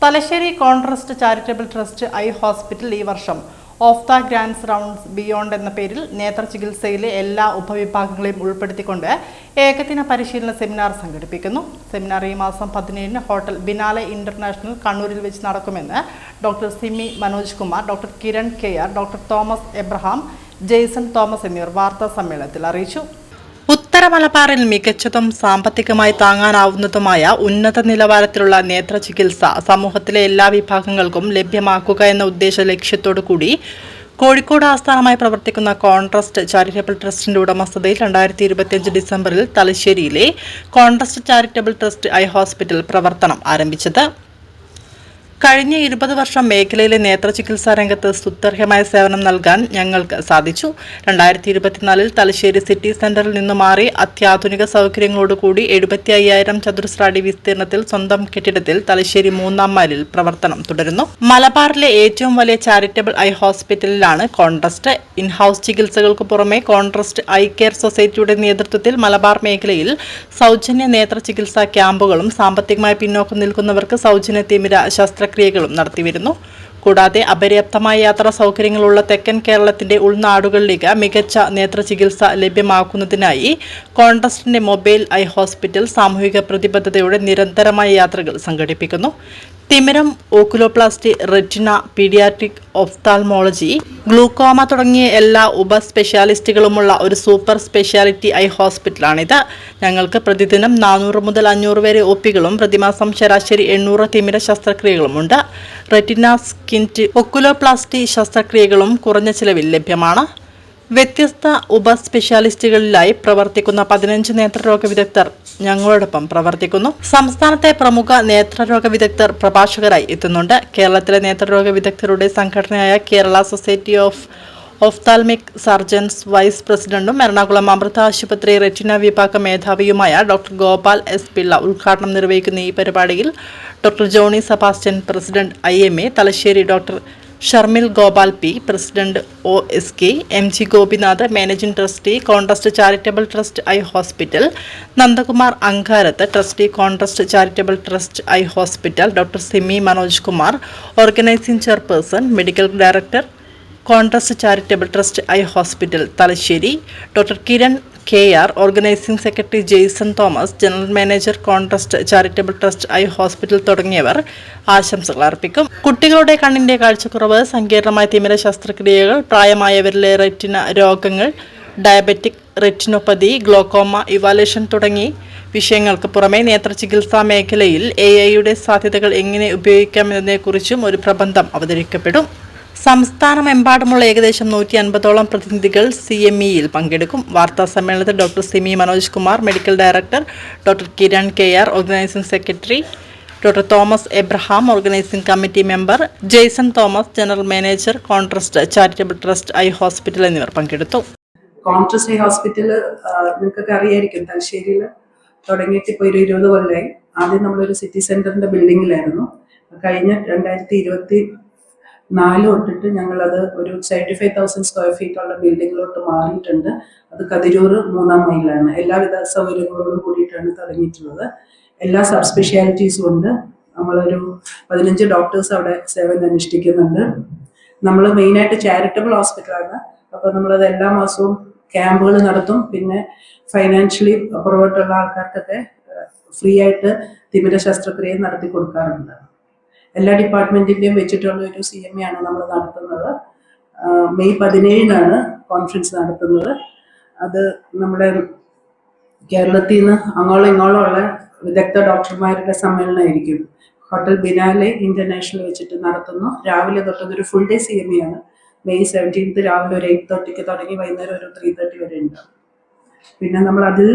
Thalassery contrast charitable trust eye hospital ഈ വർഷം of the grants rounds beyond എന്ന പേരിൽ നേത്രചികിത്സയിലെ എല്ലാ ഉപവിഭാഗങ്ങളെയും ഉൾപ്പെടുത്തിക്കൊണ്ട് ഏകദിന പരിശീലന സെമിനാർ സംഘടിപ്പിക്കുന്നു. സെമിനാർ ഈ മാസം 17-ന് ഹോട്ടൽ ബിനാലെ ഇന്റർനാഷണൽ കണ്ണൂരിൽ വെച്ച് നടക്കുമെന്ന് doctor Simi Manoj Kumar, doctor Kiran K R, doctor Thomas Abraham, Jaison Thomas എന്നിവർ വാർത്താ സമ്മേളനത്തിൽ അറിയിച്ചു. ഉത്തര മലബാറിൽ മികച്ചതും സാമ്പത്തികമായി താങ്ങാനാവുന്നതുമായ ഉന്നത നിലവാരത്തിലുള്ള നേത്രചികിത്സ സമൂഹത്തിലെ എല്ലാ വിഭാഗങ്ങൾക്കും ലഭ്യമാക്കുക എന്ന ഉദ്ദേശ ലക്ഷ്യത്തോടു കൂടി കോഴിക്കോട് ആസ്ഥാനമായി പ്രവർത്തിക്കുന്ന കോൺട്രസ്റ്റ് ചാരിറ്റബിൾ ട്രസ്റ്റിന്റെ ഉടമസ്ഥതയിൽ 2025 ഡിസംബറിൽ തലശ്ശേരിയിലെ Contrust charitable trust I Hospital പ്രവർത്തനം ആരംഭിച്ചത്. കഴിഞ്ഞ 20 വർഷം മേഖലയിലെ നേത്രചികിത്സാ രംഗത്ത് സുത്യർഹമായ സേവനം നൽകാൻ ഞങ്ങൾക്ക് സാധിച്ചു. 2024-ൽ തലശ്ശേരി സിറ്റി സെന്ററിൽ നിന്ന് മാറി അത്യാധുനിക സൗകര്യങ്ങളോടുകൂടി 75,000 ചതുരശ്ര അടി വിസ്തീർണത്തിൽ സ്വന്തം കെട്ടിടത്തിൽ തലശ്ശേരി 3-ാം മൈലിൽ പ്രവർത്തനം തുടരുന്നു. മലബാറിലെ ഏറ്റവും വലിയ ചാരിറ്റബിൾ ഐ ഹോസ്പിറ്റലിലാണ് കോൺട്രസ്റ്റ്. ഇൻഹൌസ് ചികിത്സകൾക്ക് പുറമെ കോൺട്രസ്റ്റ് ഐ കെയർ സൊസൈറ്റിയുടെ നേതൃത്വത്തിൽ മലബാർ മേഖലയിൽ സൗജന്യ നേത്രചികിത്സാ ക്യാമ്പുകളും സാമ്പത്തികമായി പിന്നോക്കം നിൽക്കുന്നവർക്ക് സൗജന്യ തിമിര ശസ്ത്രക്രിയകളും നടത്തിവരുന്നു. കൂടാതെ അപര്യാപ്തമായ യാത്രാ സൗകര്യങ്ങളുള്ള തെക്കൻ കേരളത്തിന്റെ ഉൾനാടുകളിലേക്ക് മികച്ച നേത്രചികിത്സ ലഭ്യമാക്കുന്നതിനായി കോൺട്രസ്റ്റിന്റെ മൊബൈൽ ഐ ഹോസ്പിറ്റൽ സാമൂഹിക പ്രതിബദ്ധതയോടെ നിരന്തരമായ യാത്രകൾ സംഘടിപ്പിക്കുന്നു. തിമിരം, oculoplasty, retina, paediatric, ophthalmology, glaucoma തുടങ്ങിയ എല്ലാ സ്പെഷ്യാലിസ്റ്റുകളുമുള്ള ഒരു സൂപ്പർ സ്പെഷ്യാലിറ്റി ഐ ഹോസ്പിറ്റലാണിത്. ഞങ്ങൾക്ക് പ്രതിദിനം 400 മുതൽ 500 വരെ ഒപികളും പ്രതിമാസം ശരാശരി 800 തിമിര ശസ്ത്രക്രിയകളുമുണ്ട്. റെറ്റിന, സ്കിൻറ്റ്, ഒക്കുലോപ്ലാസ്റ്റി ശസ്ത്രക്രിയകളും കുറഞ്ഞ ചിലവിൽ ലഭ്യമാണ്. വ്യത്യസ്ത സ്പെഷ്യാലിസ്റ്റുകളിലായി പ്രവർത്തിക്കുന്ന 15 നേത്രരോഗ വിദഗ്ധർ ഞങ്ങളോടൊപ്പം പ്രവർത്തിക്കുന്നു. സംസ്ഥാനത്തെ പ്രമുഖ നേത്രരോഗ വിദഗ്ധർ പ്രഭാഷകരായി എത്തുന്നുണ്ട്. കേരളത്തിലെ നേത്രരോഗ വിദഗ്ധരുടെ സംഘടനയായ Kerala Society of Ophthalmic Surgeons vice പ്രസിഡന്റും എറണാകുളം അമൃത ആശുപത്രി റെറ്റിന വിഭാഗം മേധാവിയുമായ ഡോക്ടർ ഗോപാൽ എസ് പിള്ള ഉദ്ഘാടനം നിർവഹിക്കുന്ന ഈ പരിപാടിയിൽ doctor Johnny Sebastian, president IMA Thalassery, doctor Sharmil Gopal P, president OSK, MG Gopinath, managing trustee Contrust charitable trust I Hospital, Nandakumar Ankarath, trustee Contrust charitable trust I Hospital, doctor Simi Manoj Kumar, organizing chairperson, medical director Contrust charitable trust I Hospital Thalassery, doctor Kiran KR, organising secretary Jaison Thomas, general manager Contrust charitable trust I hospital തുടങ്ങിയവർ ആശംസകൾ അർപ്പിക്കും. കുട്ടികളുടെ കണ്ണിന്റെ കാഴ്ചക്കുറവ്, സങ്കീർണമായ തിമിര ശസ്ത്രക്രിയകൾ, പ്രായമായവരിലെ റെറ്റിന രോഗങ്ങൾ, ഡയബറ്റിക് റെറ്റിനോപ്പതി, ഗ്ലോക്കോമ ഇവാലുവേഷൻ തുടങ്ങി വിഷയങ്ങൾക്ക് പുറമെ നേത്രചികിത്സാ മേഖലയിൽ AI-യുടെ സാധ്യതകൾ എങ്ങനെ ഉപയോഗിക്കാമെന്നതിനെക്കുറിച്ചും ഒരു പ്രബന്ധം അവതരിപ്പിക്കപ്പെടും. സംസ്ഥാനമെമ്പാടുമുള്ള ഏകദേശം 150ഓളം പ്രതിനിധികൾ CME-യിൽ പങ്കെടുക്കും. വാർത്താ സമ്മേളനത്തിൽ doctor Simi Manoj Kumar, medical director, doctor Kiran KR, organising secretary doctor Thomas Abraham, organising committee member Jaison Thomas, general manager Contrust charitable trust I hospital എന്നിവർ പങ്കെടുത്തു. കോൺട്രസ്റ്റ് ഐ ഹോസ്പിറ്റൽ നിങ്ങൾക്കൊക്കെ അറിയായിരിക്കും, തലശ്ശേരിയിൽ തുടങ്ങിയിട്ട് ഇപ്പോൾ 20 കൊല്ലമായി. ആദ്യം നമ്മളൊരു സിറ്റി സെന്ററിന്റെ ബിൽഡിങ്ങിലായിരുന്നു. കഴിഞ്ഞ 2024 തൊട്ടിട്ട് ഞങ്ങളത് ഒരു 75,000 സ്ക്വയർ ഫീറ്റ് ഉള്ള ബിൽഡിങ്ങിലോട്ട് മാറിയിട്ടുണ്ട്. അത് കതിരൂർ 3-ാം മൈലാണ്. എല്ലാവിധ സൗകര്യങ്ങളോടും കൂടിയിട്ടാണ് തുടങ്ങിയിട്ടുള്ളത്. എല്ലാ സബ് സ്പെഷ്യാലിറ്റീസും ഉണ്ട്. നമ്മളൊരു 15 ഡോക്ടേഴ്സ് അവിടെ സേവനം അനുഷ്ഠിക്കുന്നുണ്ട്. നമ്മൾ മെയിനായിട്ട് ചാരിറ്റബിൾ ഹോസ്പിറ്റലാണ്. അപ്പോൾ നമ്മളത് എല്ലാ മാസവും ക്യാമ്പുകൾ നടത്തും. പിന്നെ ഫൈനാൻഷ്യലി പുറകോട്ടുള്ള ആൾക്കാർക്കൊക്കെ ഫ്രീ ആയിട്ട് തിമിര ശസ്ത്രക്രിയ നടത്തി കൊടുക്കാറുണ്ട്. എല്ലാ ഡിപ്പാർട്ട്മെന്റിന്റെയും വെച്ചിട്ടുള്ള ഒരു CME ആണ് നമ്മൾ നടത്തുന്നത്. മെയ് 17-നാണ് കോൺഫറൻസ് നടത്തുന്നത്. അത് നമ്മുടെ കേരളത്തിൽ നിന്ന് അങ്ങോളം ഇങ്ങോളം ഉള്ള വിദഗ്ധ ഡോക്ടർമാരുടെ സമ്മേളനമായിരിക്കും. ഹോട്ടൽ ബിനാലെ ഇന്റർനാഷണൽ വെച്ചിട്ട് നടത്തുന്നു. രാവിലെ തൊട്ടതൊരു ഫുൾ ഡേ CME ആണ്. മെയ് 17 രാവിലെ ഒരു 8:30 തുടങ്ങി വൈകുന്നേരം ഒരു 3:30 വരെ ഉണ്ടാവും. പിന്നെ നമ്മൾ അതിൽ